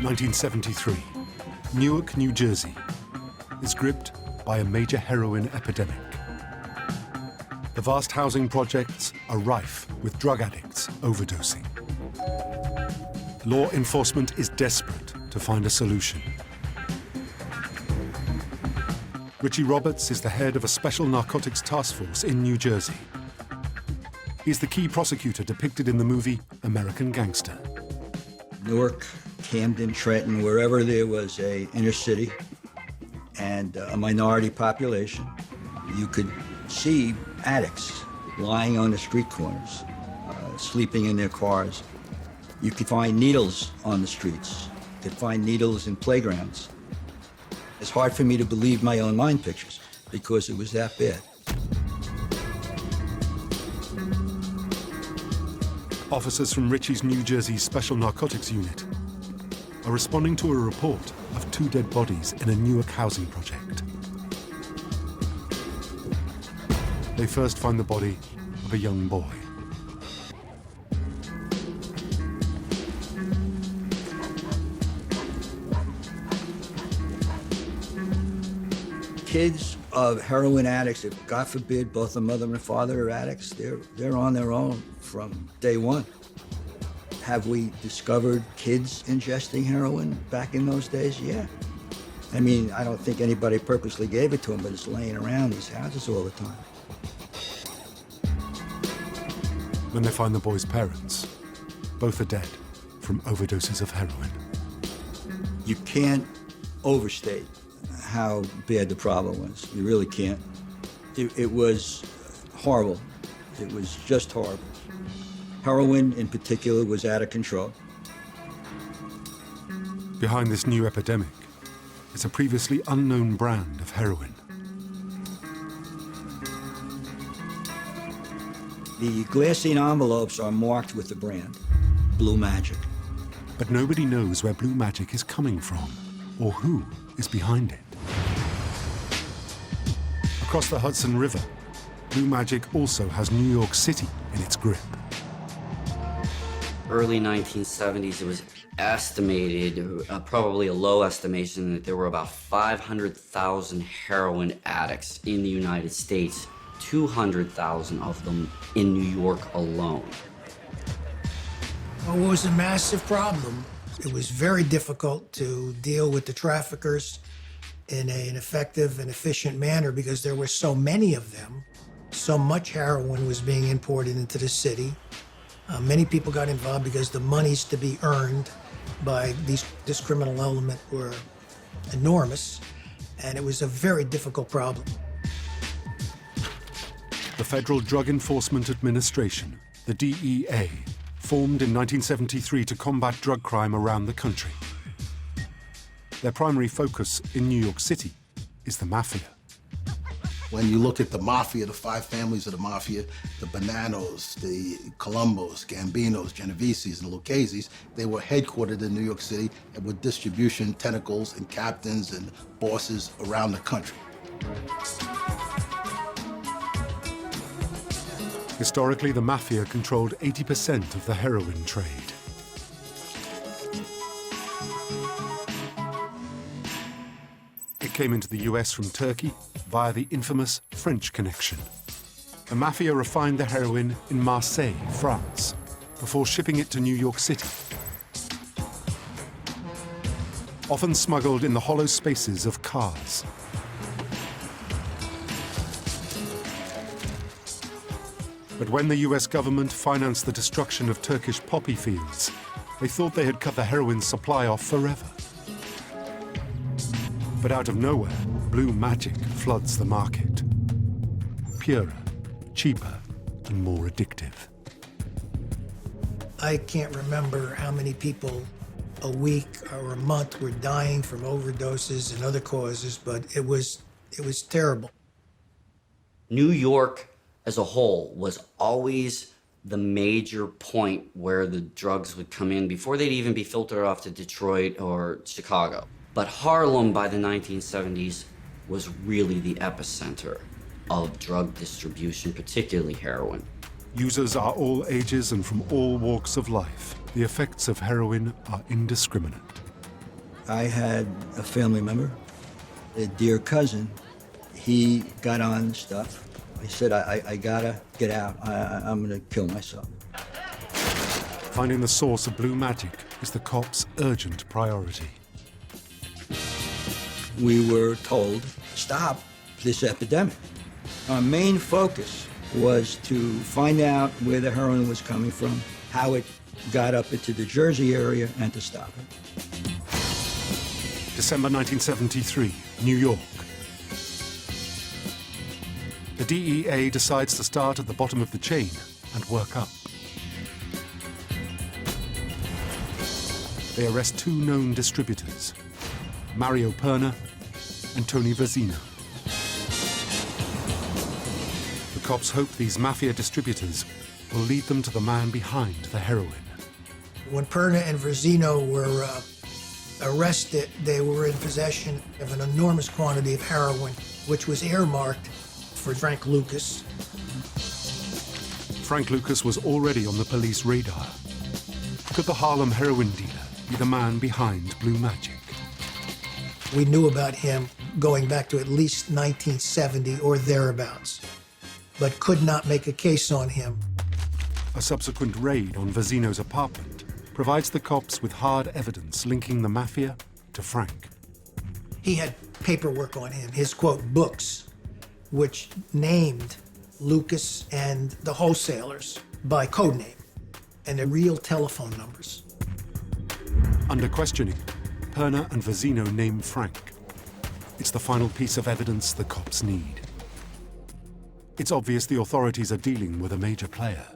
1973, Newark, New Jersey is gripped by a major heroin epidemic. The vast housing projects are rife with drug addicts overdosing. Law enforcement is desperate to find a solution. Richie Roberts is the head of a special narcotics task force in New Jersey. He's the key prosecutor depicted in the movie American Gangster. Newark, Camden, Trenton, wherever there was a inner city and a minority population, you could see addicts lying on the street corners, sleeping in their cars. You could find needles on the streets. You could find needles in playgrounds. It's hard for me to believe my own mind pictures because it was that bad. Officers from Richie's New Jersey Special Narcotics Unit are responding to a report of 2 dead bodies in a Newark housing project. They first find the body of a young boy. Kids of heroin addicts, if God forbid both the mother and the father are addicts, they're on their own from day one. Have we discovered kids ingesting heroin back in those days? Yeah. I mean, I don't think anybody purposely gave it to them, but it's laying around these houses all the time. When they find the boy's parents, both are dead from overdoses of heroin. You can't overstate how bad the problem was. You really can't. It was horrible. It was just horrible. Heroin, in particular, was out of control. Behind this new epidemic is a previously unknown brand of heroin. The glassine envelopes are marked with the brand, Blue Magic. But nobody knows where Blue Magic is coming from or who is behind it. Across the Hudson River, Blue Magic also has New York City in its grip. Early 1970s, it was estimated, probably a low estimation, that there were about 500,000 heroin addicts in the United States, 200,000 of them in New York alone. Well, it was a massive problem. It was very difficult to deal with the traffickers in an effective and efficient manner because there were so many of them. So much heroin was being imported into the city. Many people got involved because the monies to be earned by this criminal element were enormous, and it was a very difficult problem. The Federal Drug Enforcement Administration, the DEA, formed in 1973 to combat drug crime around the country. Their primary focus in New York City is the mafia. When you look at the mafia, the 5 families of the mafia, the Bonanos, the Colombos, Gambinos, Genoveses, and Lucchese's, they were headquartered in New York City and with distribution tentacles and captains and bosses around the country. Historically, the mafia controlled 80% of the heroin trade. It came into the US from Turkey via the infamous French connection. The mafia refined the heroin in Marseille, France, before shipping it to New York City. Often smuggled in the hollow spaces of cars. But when the US government financed the destruction of Turkish poppy fields, they thought they had cut the heroin supply off forever. But out of nowhere, Blue Magic floods the market. Purer, cheaper, and more addictive. I can't remember how many people a week or a month were dying from overdoses and other causes, but it was terrible. New York as a whole was always the major point where the drugs would come in before they'd even be filtered off to Detroit or Chicago. But Harlem by the 1970s was really the epicenter of drug distribution, particularly heroin. Users are all ages and from all walks of life. The effects of heroin are indiscriminate. I had a family member, a dear cousin. He got on stuff. He said, I gotta get out. I'm gonna kill myself. Finding the source of blue magic is the cops' urgent priority. We were told, stop this epidemic. Our main focus was to find out where the heroin was coming from, how it got up into the Jersey area, and to stop it. December 1973, New York. The DEA decides to start at the bottom of the chain and work up. They arrest two known distributors, Mario Perna and Tony Versino. The cops hope these mafia distributors will lead them to the man behind the heroin. When Perna and Versino were arrested, they were in possession of an enormous quantity of heroin, which was earmarked for Frank Lucas. Frank Lucas was already on the police radar. Could the Harlem heroin dealer be the man behind Blue Magic? We knew about him going back to at least 1970 or thereabouts, but could not make a case on him. A subsequent raid on Versino's apartment provides the cops with hard evidence linking the mafia to Frank. He had paperwork on him, his, quote, books, which named Lucas and the wholesalers by code name and their real telephone numbers. Under questioning, Perna and Versino name Frank. It's the final piece of evidence the cops need. It's obvious the authorities are dealing with a major player.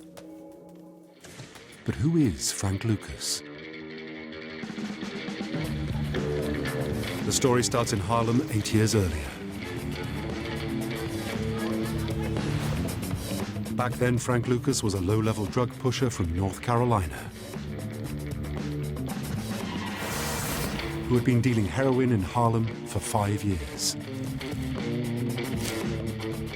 But who is Frank Lucas? The story starts in Harlem 8 years earlier. Back then, Frank Lucas was a low-level drug pusher from North Carolina who had been dealing heroin in Harlem for 5 years.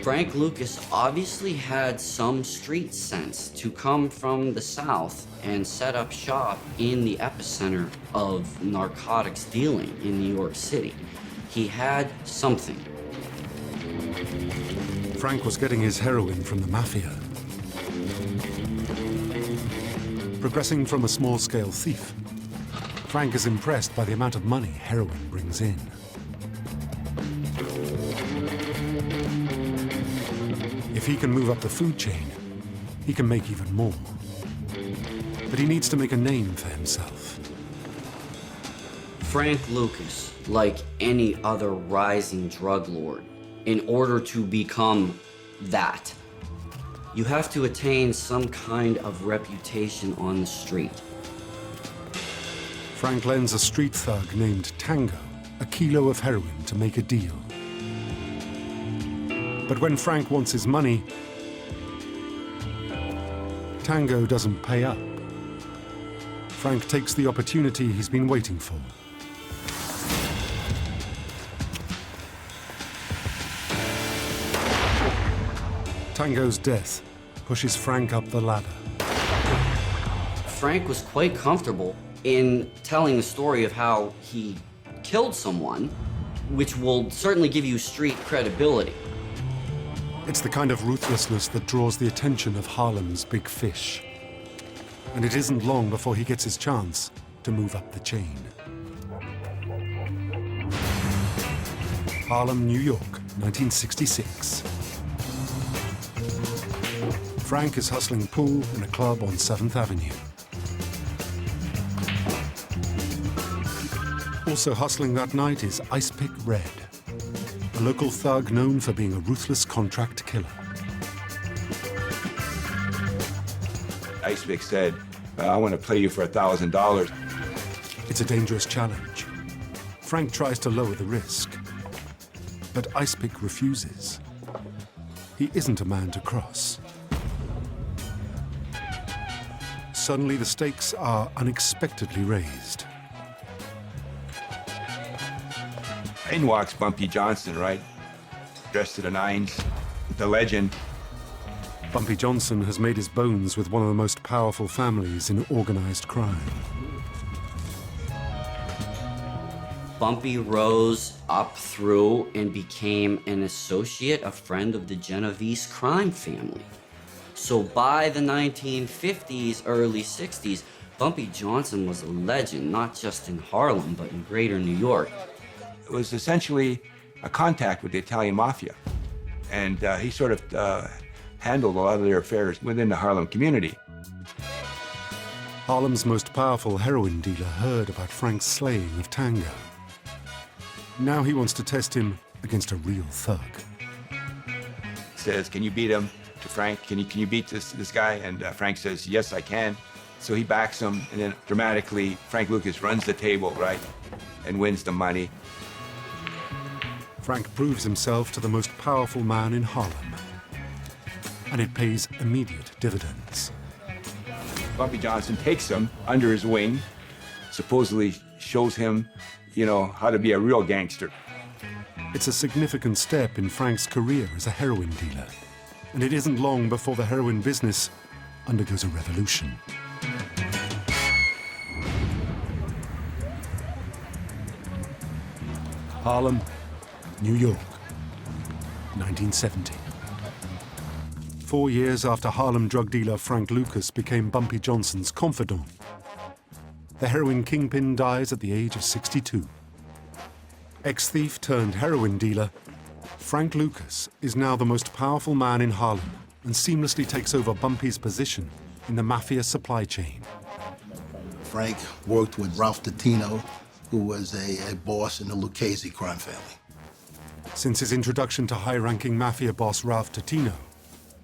Frank Lucas obviously had some street sense to come from the South and set up shop in the epicenter of narcotics dealing in New York City. He had something. Frank was getting his heroin from the mafia. Progressing from a small-scale thief, Frank is impressed by the amount of money heroin brings in. If he can move up the food chain, he can make even more. But he needs to make a name for himself. Frank Lucas, like any other rising drug lord, in order to become that, you have to attain some kind of reputation on the street. Frank lends a street thug named Tango a kilo of heroin to make a deal. But when Frank wants his money, Tango doesn't pay up. Frank takes the opportunity he's been waiting for. Tango's death pushes Frank up the ladder. Frank was quite comfortable in telling the story of how he killed someone, which will certainly give you street credibility. It's the kind of ruthlessness that draws the attention of Harlem's big fish. And it isn't long before he gets his chance to move up the chain. Harlem, New York, 1966. Frank is hustling pool in a club on 7th Avenue. Also hustling that night is Ice Pick Red, a local thug known for being a ruthless contract killer. Ice Pick said, I want to play you for $1,000. It's a dangerous challenge. Frank tries to lower the risk, but Ice Pick refuses. He isn't a man to cross. Suddenly, the stakes are unexpectedly raised. In walks Bumpy Johnson, right? Dressed to the nines, the legend. Bumpy Johnson has made his bones with one of the most powerful families in organized crime. Bumpy rose up through and became an associate, a friend of the Genovese crime family. So by the 1950s, early 60s, Bumpy Johnson was a legend, not just in Harlem, but in greater New York. It was essentially a contact with the Italian mafia. And he sort of handled a lot of their affairs within the Harlem community. Harlem's most powerful heroin dealer heard about Frank's slaying of Tango. Now he wants to test him against a real thug. Says, can you beat him? To Frank, can you beat this guy? And Frank says, yes, I can. So he backs him, and then dramatically, Frank Lucas runs the table, right, and wins the money. Frank proves himself to the most powerful man in Harlem, and it pays immediate dividends. Bumpy Johnson takes him under his wing, supposedly shows him, you know, how to be a real gangster. It's a significant step in Frank's career as a heroin dealer, and it isn't long before the heroin business undergoes a revolution. Harlem, New York, 1970. 4 years after Harlem drug dealer Frank Lucas became Bumpy Johnson's confidant, the heroin kingpin dies at the age of 62. Ex-thief turned heroin dealer, Frank Lucas is now the most powerful man in Harlem and seamlessly takes over Bumpy's position in the mafia supply chain. Frank worked with Ralph Totino, who was a boss in the Lucchese crime family. Since his introduction to high-ranking mafia boss Ralph Totino,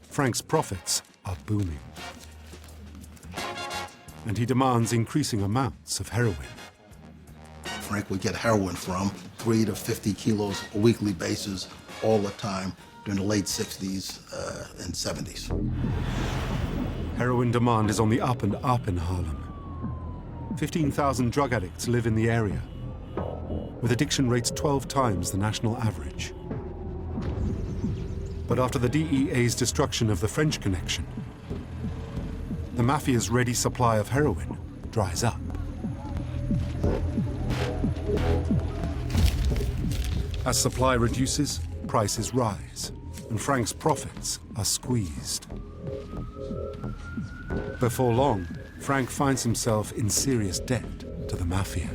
Frank's profits are booming. And he demands increasing amounts of heroin. Frank would get heroin from 3 to 50 kilos a weekly basis all the time during the late 60s and 70s. Heroin demand is on the up and up in Harlem. 15,000 drug addicts live in the area, with addiction rates 12 times the national average. But after the DEA's destruction of the French Connection, the mafia's ready supply of heroin dries up. As supply reduces, prices rise, and Frank's profits are squeezed. Before long, Frank finds himself in serious debt to the mafia.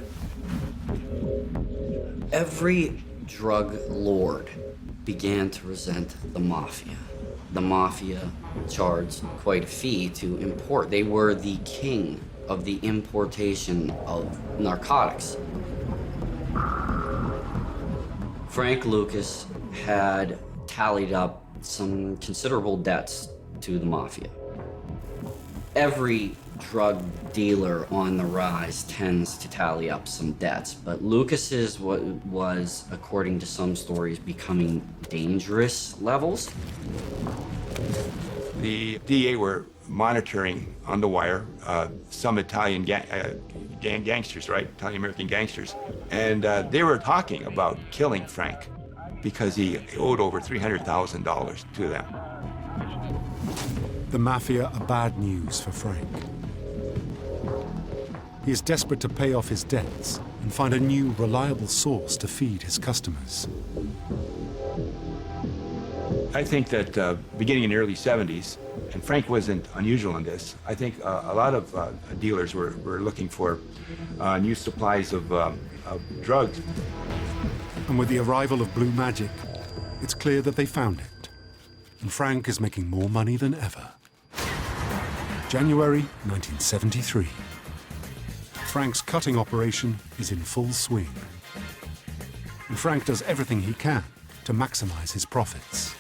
Every drug lord began to resent the mafia. The mafia charged quite a fee to import. They were the king of the importation of narcotics. Frank Lucas had tallied up some considerable debts to the mafia. Every drug dealer on the rise tends to tally up some debts, but Lucas's was, according to some stories, becoming dangerous levels. The DEA were monitoring on the wire some Italian gangsters, right? Italian-American gangsters. And they were talking about killing Frank because he owed over $300,000 to them. The mafia are bad news for Frank. He is desperate to pay off his debts and find a new, reliable source to feed his customers. I think that beginning in the early 70s, and Frank wasn't unusual in this, I think a lot of dealers were looking for new supplies of drugs. And with the arrival of Blue Magic, it's clear that they found it. And Frank is making more money than ever. January 1973. Frank's cutting operation is in full swing. And Frank does everything he can to maximize his profits.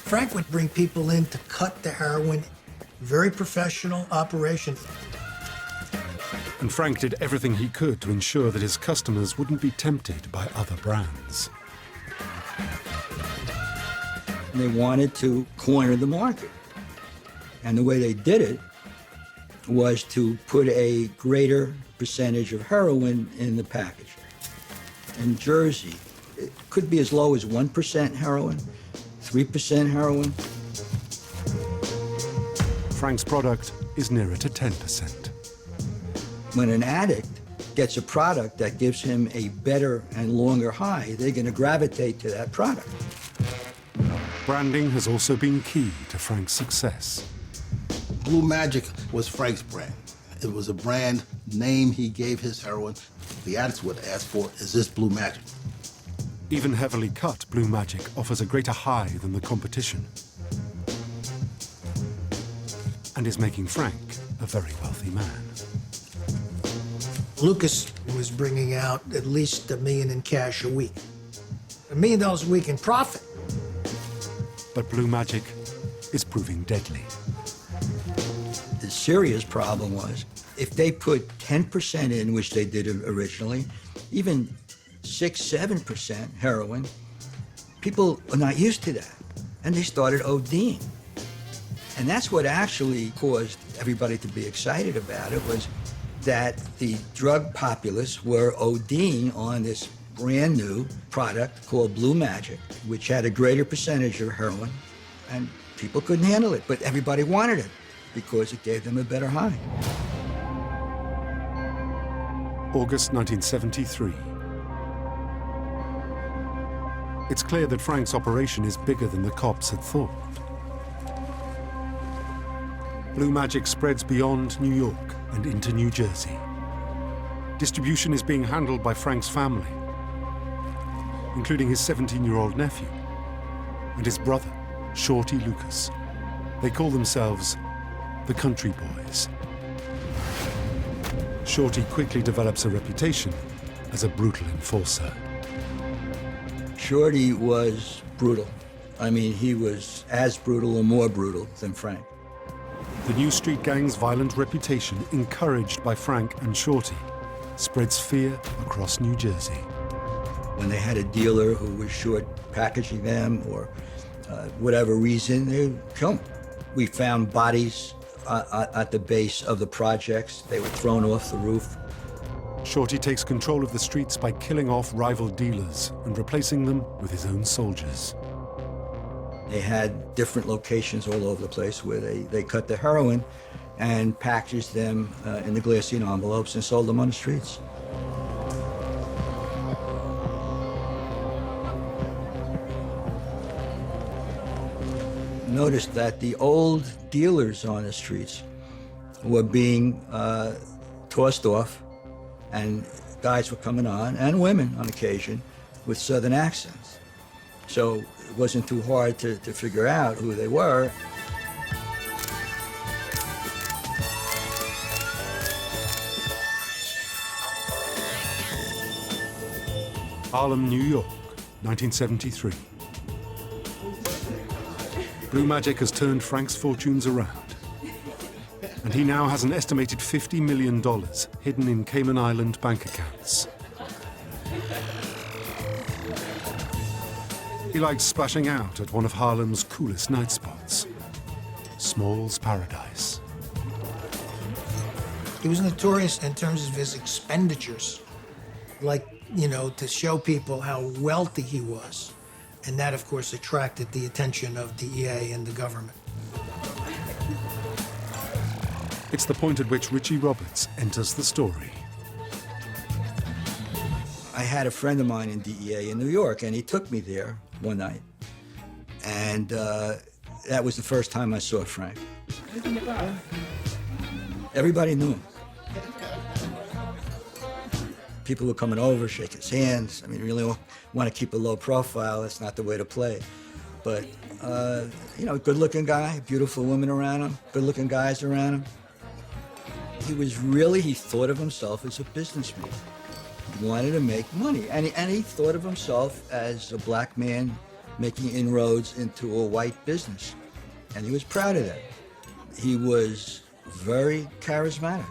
Frank would bring people in to cut the heroin. Very professional operation. And Frank did everything he could to ensure that his customers wouldn't be tempted by other brands. And they wanted to corner the market. And the way they did it was to put a greater percentage of heroin in the package. In Jersey, it could be as low as 1% heroin, 3% heroin. Frank's product is nearer to 10%. When an addict gets a product that gives him a better and longer high, they're going to gravitate to that product. Branding has also been key to Frank's success. Blue Magic was Frank's brand. It was a brand name he gave his heroin. The addicts would ask for, is this Blue Magic? Even heavily cut Blue Magic offers a greater high than the competition, and is making Frank a very wealthy man. Lucas was bringing out at least $1 million in cash a week. $1 million a week in profit. But Blue Magic is proving deadly. The serious problem was if they put 10% in, which they did originally, even 6-7% heroin, people are not used to that. And they started ODing. And that's what actually caused everybody to be excited about it, was that the drug populace were ODing on this brand new product called Blue Magic, which had a greater percentage of heroin, and people couldn't handle it, but everybody wanted it because it gave them a better high. August 1973. It's clear that Frank's operation is bigger than the cops had thought. Blue Magic spreads beyond New York and into New Jersey. Distribution is being handled by Frank's family, including his 17-year-old nephew and his brother, Shorty Lucas. They call themselves the Country Boys. Shorty quickly develops a reputation as a brutal enforcer. Shorty was brutal. I mean, he was as brutal or more brutal than Frank. The new street gang's violent reputation, encouraged by Frank and Shorty, spreads fear across New Jersey. When they had a dealer who was short packaging them or whatever reason, they would kill them. We found bodies at the base of the projects. They were thrown off the roof. Shorty takes control of the streets by killing off rival dealers and replacing them with his own soldiers. They had different locations all over the place where they cut the heroin and packaged them in the glassine envelopes and sold them on the streets. Noticed that the old dealers on the streets were being tossed off, and guys were coming on, and women on occasion, with Southern accents. So it wasn't too hard to figure out who they were. Harlem, New York, 1973. Blue Magic has turned Frank's fortunes around, and he now has an estimated $50 million hidden in Cayman Island bank accounts. He likes splashing out at one of Harlem's coolest night spots, Small's Paradise. He was notorious in terms of his expenditures, like, you know, to show people how wealthy he was. And that, of course, attracted the attention of DEA and the government. It's the point at which Richie Roberts enters the story. I had a friend of mine in DEA in New York, and he took me there one night. And that was the first time I saw Frank. Everybody knew him. People were coming over, shake his hands. I mean, really want to keep a low profile. That's not the way to play. But, you know, good-looking guy, beautiful women around him, good-looking guys around him. He thought of himself as a businessman. He wanted to make money. And he thought of himself as a black man making inroads into a white business. And he was proud of that. He was very charismatic.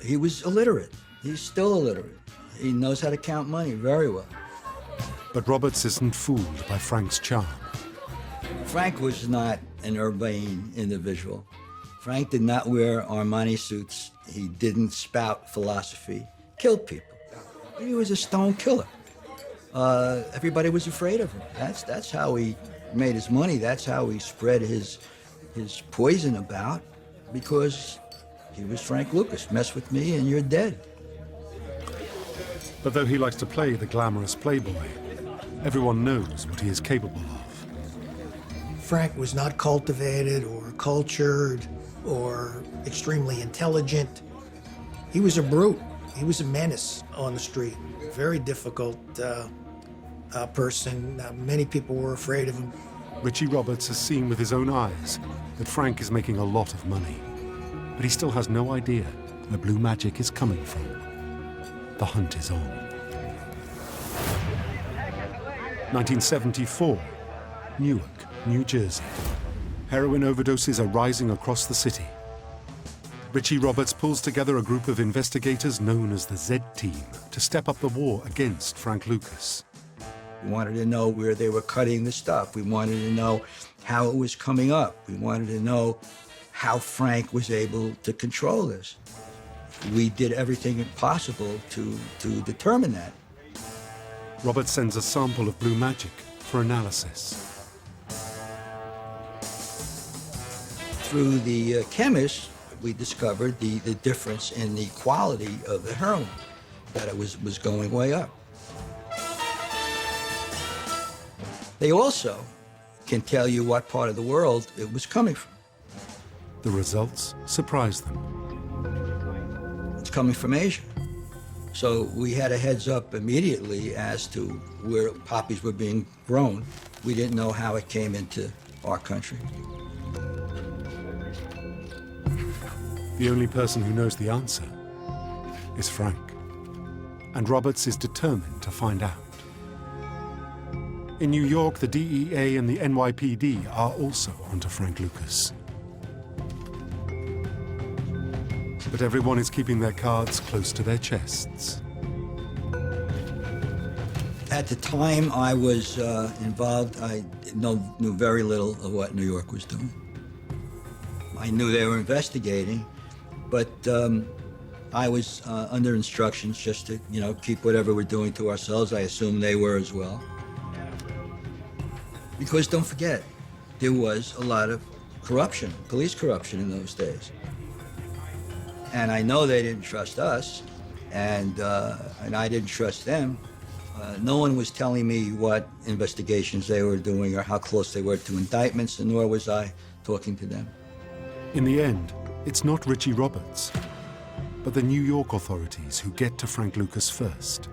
He was illiterate. He's still illiterate. He knows how to count money very well. But Roberts isn't fooled by Frank's charm. Frank was not an urbane individual. Frank did not wear Armani suits. He didn't spout philosophy. Killed people. He was a stone killer. Everybody was afraid of him. That's how he made his money. That's how he spread his poison about, because he was Frank Lucas. Mess with me and you're dead. But though he likes to play the glamorous playboy, everyone knows what he is capable of. Frank was not cultivated or cultured or extremely intelligent. He was a brute. He was a menace on the street. Very difficult person. Many people were afraid of him. Richie Roberts has seen with his own eyes that Frank is making a lot of money, but he still has no idea where blue magic is coming from. The hunt is on. 1974, Newark, New Jersey. Heroin overdoses are rising across the city. Richie Roberts pulls together a group of investigators known as the Z Team to step up the war against Frank Lucas. We wanted to know where they were cutting the stuff. We wanted to know how it was coming up. We wanted to know how Frank was able to control this. We did everything possible to determine that. Roberts sends a sample of blue magic for analysis. Through the chemist, we discovered the difference in the quality of the heroin, that it was going way up. They also can tell you what part of the world it was coming from. The results surprise them. It's coming from Asia. So we had a heads up immediately as to where poppies were being grown. We didn't know how it came into our country. The only person who knows the answer is Frank. And Roberts is determined to find out. In New York, the DEA and the NYPD are also onto Frank Lucas. But everyone is keeping their cards close to their chests. At the time I was involved, I knew very little of what New York was doing. I knew they were investigating, but I was under instructions just to, keep whatever we're doing to ourselves. I assume they were as well. Because don't forget, there was a lot of corruption, police corruption in those days. And I know they didn't trust us, and I didn't trust them. No one was telling me what investigations they were doing or how close they were to indictments, and nor was I talking to them. In the end, it's not Richie Roberts, but the New York authorities who get to Frank Lucas first.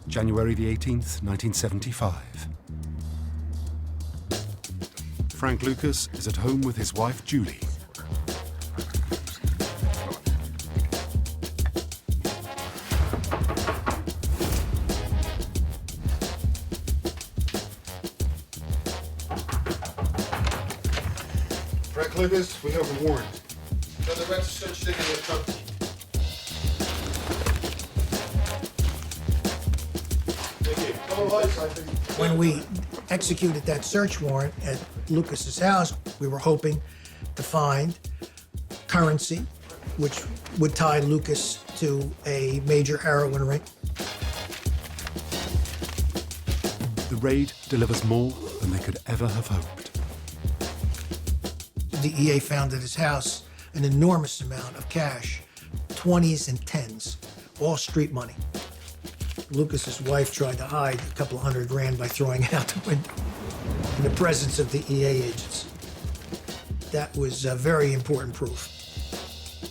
January the 18th, 1975. Frank Lucas is at home with his wife, Julie. Frank Lucas, we have a warrant. For the registered stick in the trunk. When we executed that search warrant at Lucas's house, we were hoping to find currency, which would tie Lucas to a major heroin ring. The raid delivers more than they could ever have hoped. The DEA found at his house an enormous amount of cash, 20s and 10s, all street money. Lucas's wife tried to hide a couple of $100,000 by throwing it out the window in the presence of the DEA agents. That was very important proof.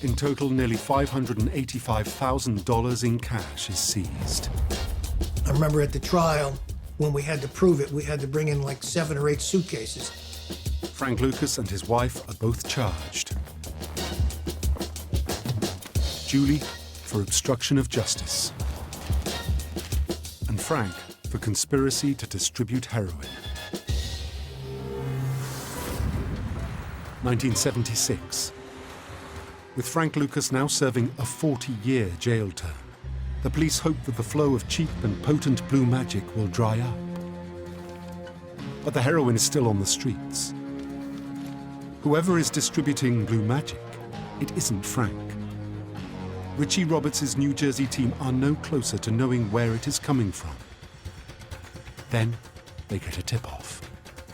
In total, nearly $585,000 in cash is seized. I remember at the trial, when we had to prove it, we had to bring in like 7 or 8 suitcases. Frank Lucas and his wife are both charged. Julie for obstruction of justice, and Frank for conspiracy to distribute heroin. 1976. With Frank Lucas now serving a 40-year jail term, the police hope that the flow of cheap and potent blue magic will dry up. But the heroin is still on the streets. Whoever is distributing blue magic, it isn't Frank. Richie Roberts' New Jersey team are no closer to knowing where it is coming from. Then they get a tip-off.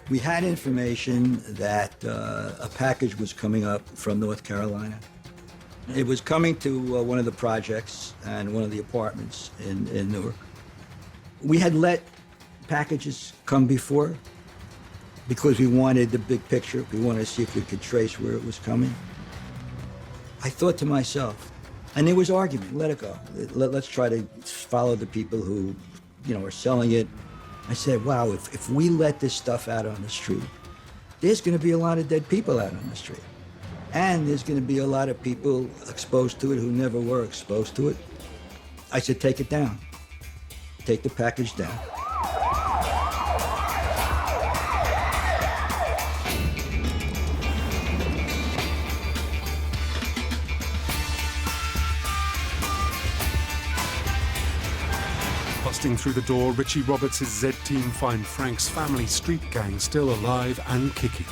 We had information that a package was coming up from North Carolina. It was coming to one of the projects and one of the apartments in Newark. We had let packages come before because we wanted the big picture. We wanted to see if we could trace where it was coming. I thought to myself, and there was argument, let it go. Let's try to follow the people who, are selling it. I said, wow, if we let this stuff out on the street, there's going to be a lot of dead people out on the street. And there's going to be a lot of people exposed to it who never were exposed to it. I said, take it down. Take the package down. Busting through the door, Richie Roberts' Z-Team find Frank's family street gang still alive and kicking.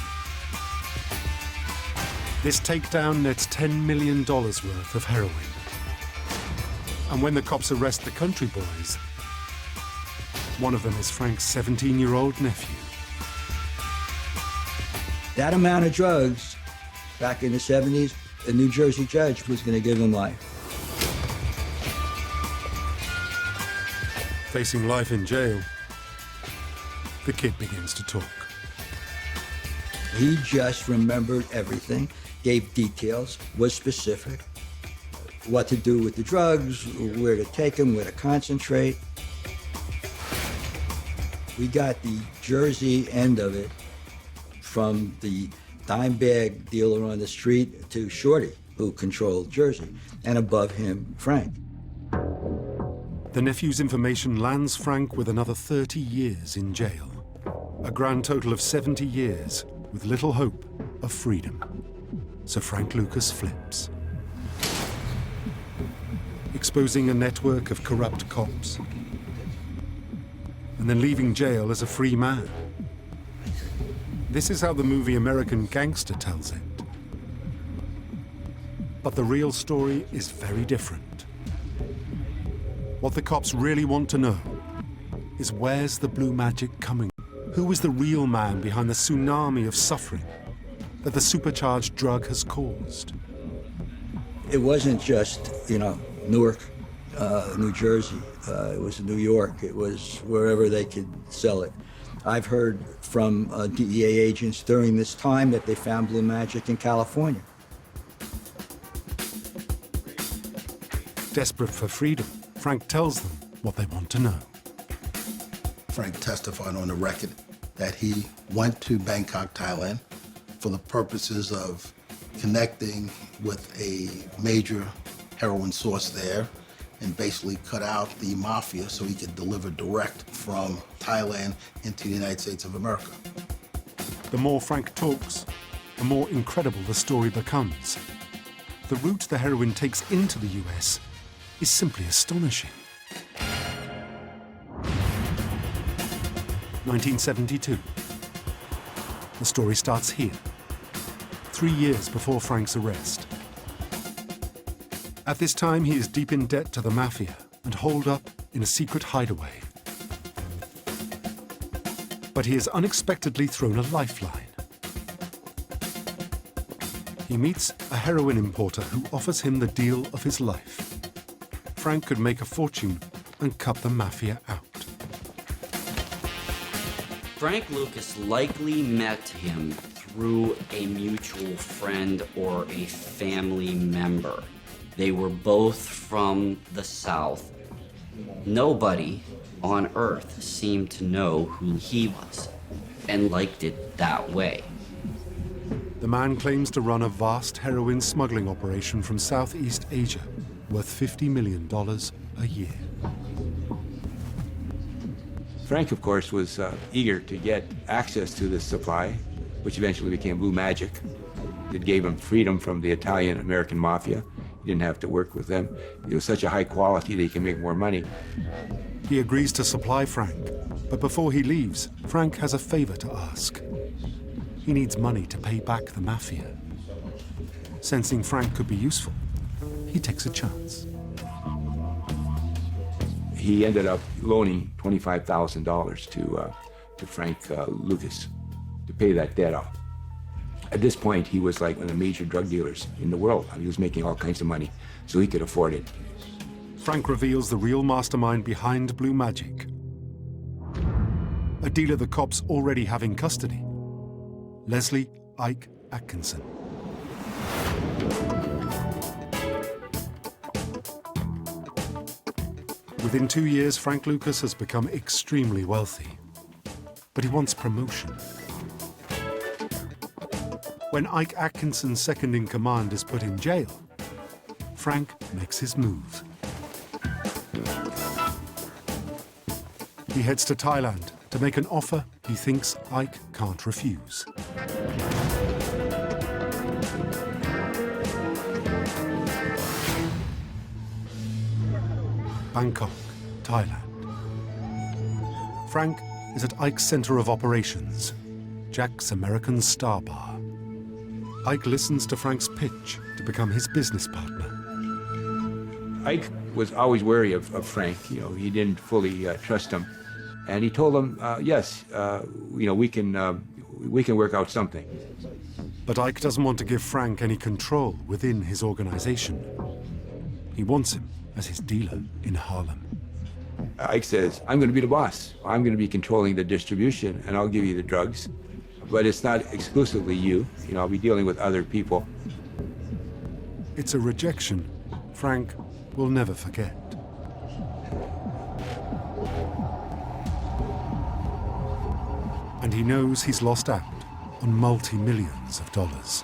This takedown nets $10 million worth of heroin. And when the cops arrest the country boys, one of them is Frank's 17-year-old nephew. That amount of drugs, back in the 70s, a New Jersey judge was going to give him life. Facing life in jail, the kid begins to talk. He just remembered everything, gave details, was specific, what to do with the drugs, where to take them, where to concentrate. We got the Jersey end of it from the dime bag dealer on the street to Shorty, who controlled Jersey, and above him, Frank. The nephew's information lands Frank with another 30 years in jail. A grand total of 70 years with little hope of freedom. So Frank Lucas flips. Exposing a network of corrupt cops. And then leaving jail as a free man. This is how the movie American Gangster tells it. But the real story is very different. What the cops really want to know is where's the blue magic coming? Who is the real man behind the tsunami of suffering that the supercharged drug has caused? It wasn't just, Newark, New Jersey. It was New York. It was wherever they could sell it. I've heard from DEA agents during this time that they found blue magic in California. Desperate for freedom, Frank tells them what they want to know. Frank testified on the record that he went to Bangkok, Thailand, for the purposes of connecting with a major heroin source there and basically cut out the mafia so he could deliver direct from Thailand into the United States of America. The more Frank talks, the more incredible the story becomes. The route the heroin takes into the US is simply astonishing. 1972. The story starts here, 3 years before Frank's arrest. At this time, he is deep in debt to the mafia and holed up in a secret hideaway. But he is unexpectedly thrown a lifeline. He meets a heroin importer who offers him the deal of his life. Frank could make a fortune and cut the mafia out. Frank Lucas likely met him through a mutual friend or a family member. They were both from the South. Nobody on Earth seemed to know who he was and liked it that way. The man claims to run a vast heroin smuggling operation from Southeast Asia, worth $50 million a year. Frank, of course, was eager to get access to this supply, which eventually became Blue Magic. It gave him freedom from the Italian-American mafia. He didn't have to work with them. It was such a high quality that he can make more money. He agrees to supply Frank, but before he leaves, Frank has a favor to ask. He needs money to pay back the mafia. Sensing Frank could be useful, he takes a chance. He ended up loaning $25,000 to Frank Lucas to pay that debt off. At this point, he was like one of the major drug dealers in the world. He was making all kinds of money, so he could afford it. Frank reveals the real mastermind behind Blue Magic. A dealer the cops already have in custody. Leslie Ike Atkinson. Within 2 years, Frank Lucas has become extremely wealthy. But he wants promotion. When Ike Atkinson's second-in-command is put in jail, Frank makes his move. He heads to Thailand to make an offer he thinks Ike can't refuse. Bangkok, Thailand. Frank is at Ike's center of operations, Jack's American Star Bar. Ike listens to Frank's pitch to become his business partner. Ike was always wary of Frank. You know, he didn't fully trust him. And he told him, yes, you know, we can work out something. But Ike doesn't want to give Frank any control within his organization. He wants him as his dealer in Harlem. Ike says, I'm going to be the boss. I'm going to be controlling the distribution, and I'll give you the drugs. But it's not exclusively you. You know, I'll be dealing with other people. It's a rejection Frank will never forget. And he knows he's lost out on multi-millions of dollars.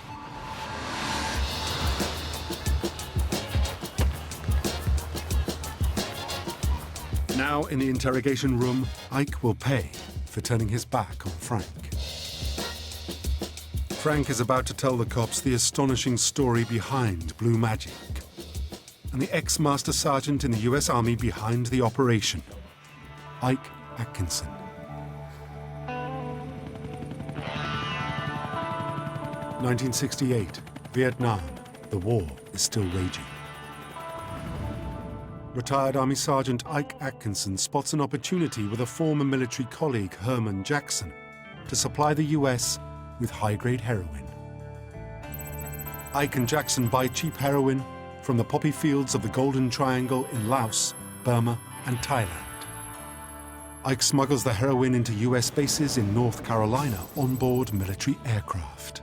Now, in the interrogation room, Ike will pay for turning his back on Frank. Frank is about to tell the cops the astonishing story behind Blue Magic and the ex-master sergeant in the US Army behind the operation, Ike Atkinson. (1968), Vietnam. The war is still raging. Retired Army Sergeant Ike Atkinson spots an opportunity with a former military colleague, Herman Jackson, to supply the US with high-grade heroin. Ike and Jackson buy cheap heroin from the poppy fields of the Golden Triangle in Laos, Burma, and Thailand. Ike smuggles the heroin into US bases in North Carolina on board military aircraft.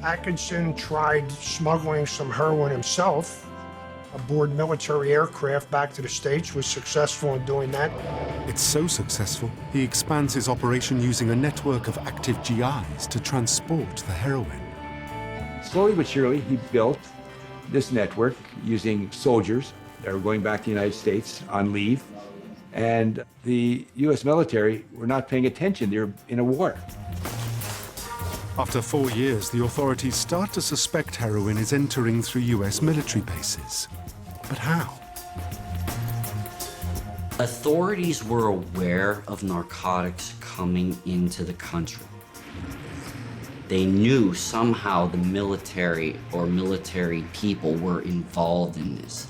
Atkinson tried smuggling some heroin himself aboard military aircraft back to the States, was successful in doing that. It's so successful, he expands his operation using a network of active GIs to transport the heroin. Slowly but surely, he built this network using soldiers that were going back to the United States on leave. And the US military were not paying attention. They were in a war. After 4 years, the authorities start to suspect heroin is entering through US military bases. But how? Authorities were aware of narcotics coming into the country. They knew somehow the military or military people were involved in this.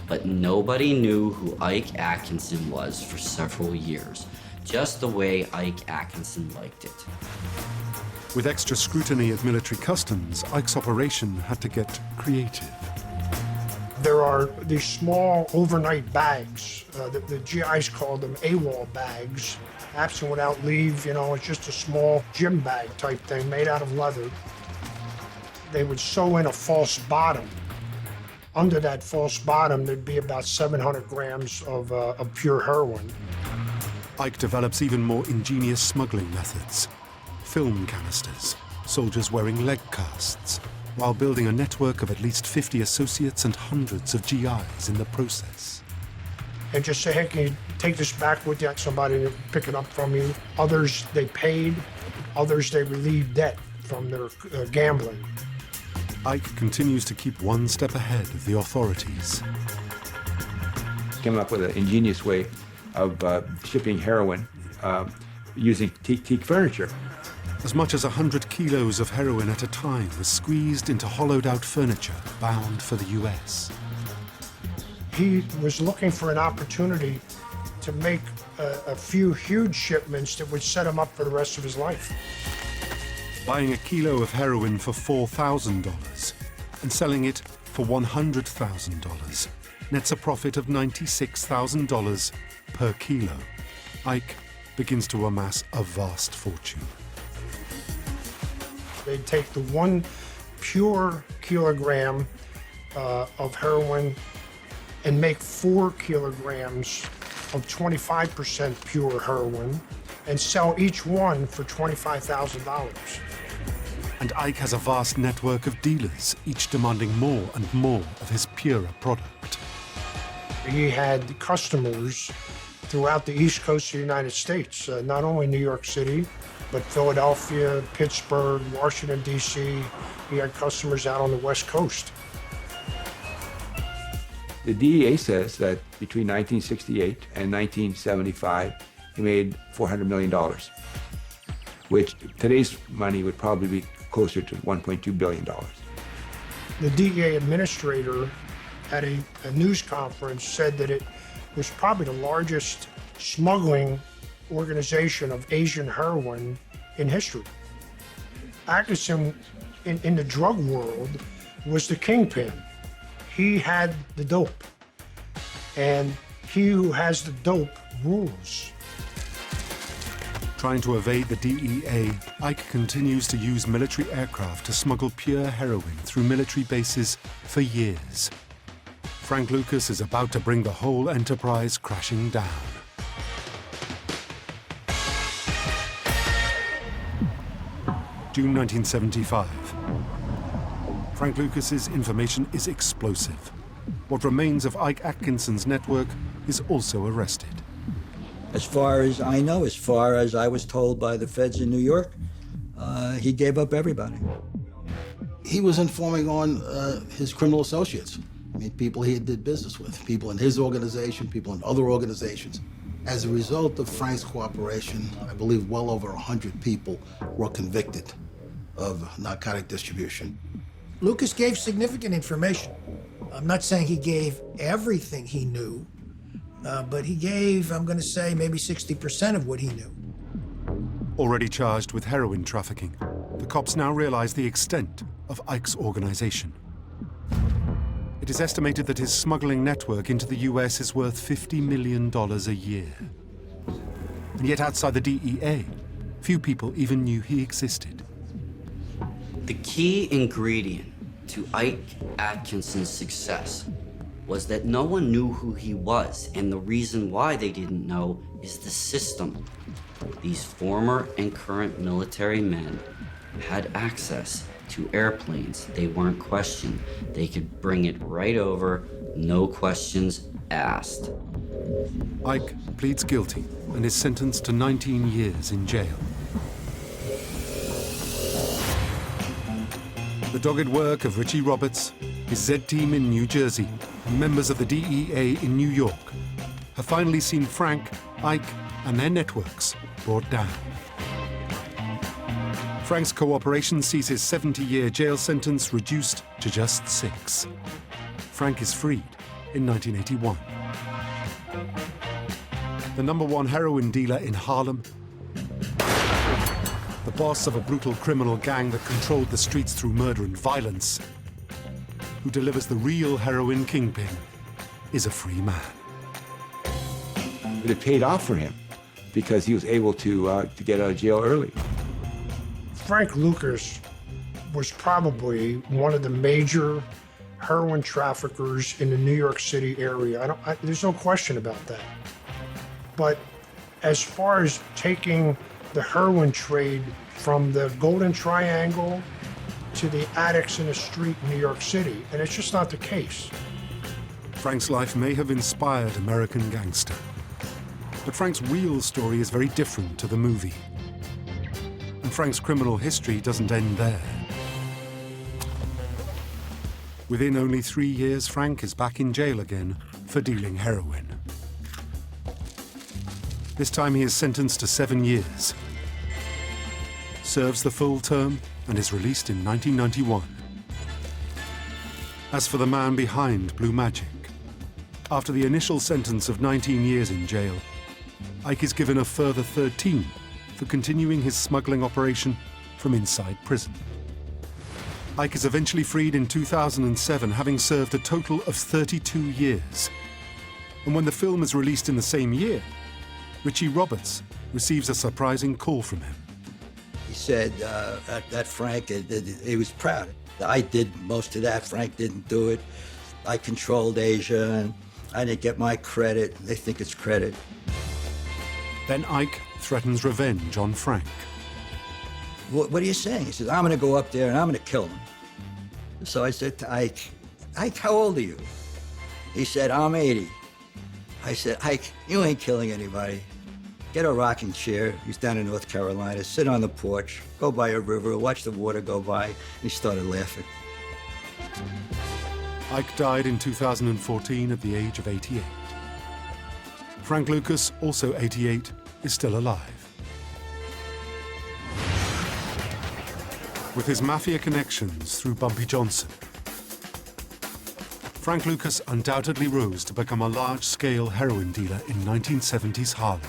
But nobody knew who Ike Atkinson was for several years, just the way Ike Atkinson liked it. With extra scrutiny at military customs, Ike's operation had to get creative. There are these small overnight bags. The GIs called them AWOL bags. Absent without leave, you know, it's just a small gym bag type thing made out of leather. They would sew in a false bottom. Under that false bottom, there'd be about 700 grams of pure heroin. Ike develops even more ingenious smuggling methods. Film canisters, soldiers wearing leg casts, while building a network of at least 50 associates and hundreds of GIs in the process. And just say, hey, can you take this back with you? Somebody to pick it up from you. Others, they paid. Others, they relieved debt from their gambling. Ike continues to keep one step ahead of the authorities. Came up with an ingenious way of shipping heroin using teak furniture. As much as 100 kilos of heroin at a time was squeezed into hollowed-out furniture bound for the US. He was looking for an opportunity to make a few huge shipments that would set him up for the rest of his life. buying a kilo of heroin for $4,000 and selling it for $100,000 nets a profit of $96,000 per kilo. Ike begins to amass a vast fortune. They'd take the 1 pure kilogram of heroin and make 4 kilograms of 25% pure heroin and sell each one for $25,000. And Ike has a vast network of dealers, each demanding more and more of his purer product. He had customers throughout the East Coast of the United States, not only New York City, but Philadelphia, Pittsburgh, Washington, D.C. He had customers out on the West Coast. The DEA says that between 1968 and 1975, he made $400 million, which today's money would probably be closer to $1.2 billion. The DEA administrator at a news conference said that it was probably the largest smuggling organization of Asian heroin in history. Atkinson, in the drug world, was the kingpin. He had the dope, and he who has the dope rules. Trying to evade the DEA, Ike continues to use military aircraft to smuggle pure heroin through military bases for years. Frank Lucas is about to bring the whole enterprise crashing down. June 1975. Frank Lucas's information is explosive. What remains of Ike Atkinson's network is also arrested. As far as I know, as far as I was told by the feds in New York, he gave up everybody. He was informing on his criminal associates. I mean, people he did business with, people in his organization, people in other organizations. As a result of Frank's cooperation, I believe well over 100 people were convicted of narcotic distribution. Lucas gave significant information. I'm not saying he gave everything he knew, but he gave, I'm going to say, maybe 60% of what he knew. Already charged with heroin trafficking, the cops now realize the extent of Ike's organization. It is estimated that his smuggling network into the US is worth $50 million a year. And yet outside the DEA, few people even knew he existed. The key ingredient to Ike Atkinson's success was that no one knew who he was, and the reason why they didn't know is the system. These former and current military men had access to airplanes. They weren't questioned. They could bring it right over, no questions asked. Ike pleads guilty and is sentenced to 19 years in jail. The dogged work of Richie Roberts, his Z-Team in New Jersey, and members of the DEA in New York have finally seen Frank, Ike, and their networks brought down. Frank's cooperation sees his 70-year jail sentence reduced to just 6. Frank is freed in 1981. The #1 heroin dealer in Harlem, the boss of a brutal criminal gang that controlled the streets through murder and violence, who delivers the real heroin kingpin, is a free man. But it paid off for him because he was able to get out of jail early. Frank Lucas was probably one of the major heroin traffickers in the New York City area. There's no question about that. But as far as taking the heroin trade from the Golden Triangle to the addicts in the street in New York City, and it's just not the case. Frank's life may have inspired American Gangster, but Frank's real story is very different to the movie. And Frank's criminal history doesn't end there. Within only 3 years, Frank is back in jail again for dealing heroin. This time he is sentenced to 7 years, serves the full term, and is released in 1991. As for the man behind Blue Magic, after the initial sentence of 19 years in jail, Ike is given a further 13 for continuing his smuggling operation from inside prison. Ike is eventually freed in 2007, having served a total of 32 years. And when the film is released in the same year, Richie Roberts receives a surprising call from him. He said that Frank, he was proud. I did most of that. Frank didn't do it. I controlled Asia, and I didn't get my credit. They think it's credit. Then Ike threatens revenge on Frank. What are you saying? He says, I'm going to go up there and I'm going to kill him. So I said to Ike, Ike, how old are you? He said, I'm 80. I said, Ike, you ain't killing anybody. Get a rocking chair. He's down in North Carolina. Sit on the porch, go by a river, watch the water go by. And he started laughing. Ike died in 2014 at the age of 88. Frank Lucas, also 88, is still alive. With his mafia connections through Bumpy Johnson, Frank Lucas undoubtedly rose to become a large-scale heroin dealer in 1970s Harlem.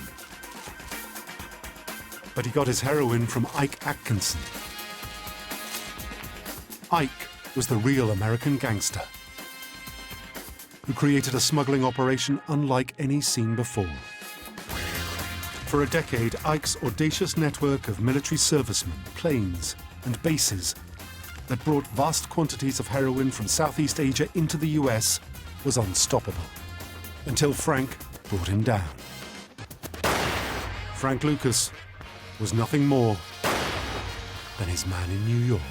But he got his heroin from Ike Atkinson. Ike was the real American gangster, who created a smuggling operation unlike any seen before. For a decade, Ike's audacious network of military servicemen, planes, and bases that brought vast quantities of heroin from Southeast Asia into the US was unstoppable, until Frank brought him down. Frank Lucas was nothing more than his man in New York.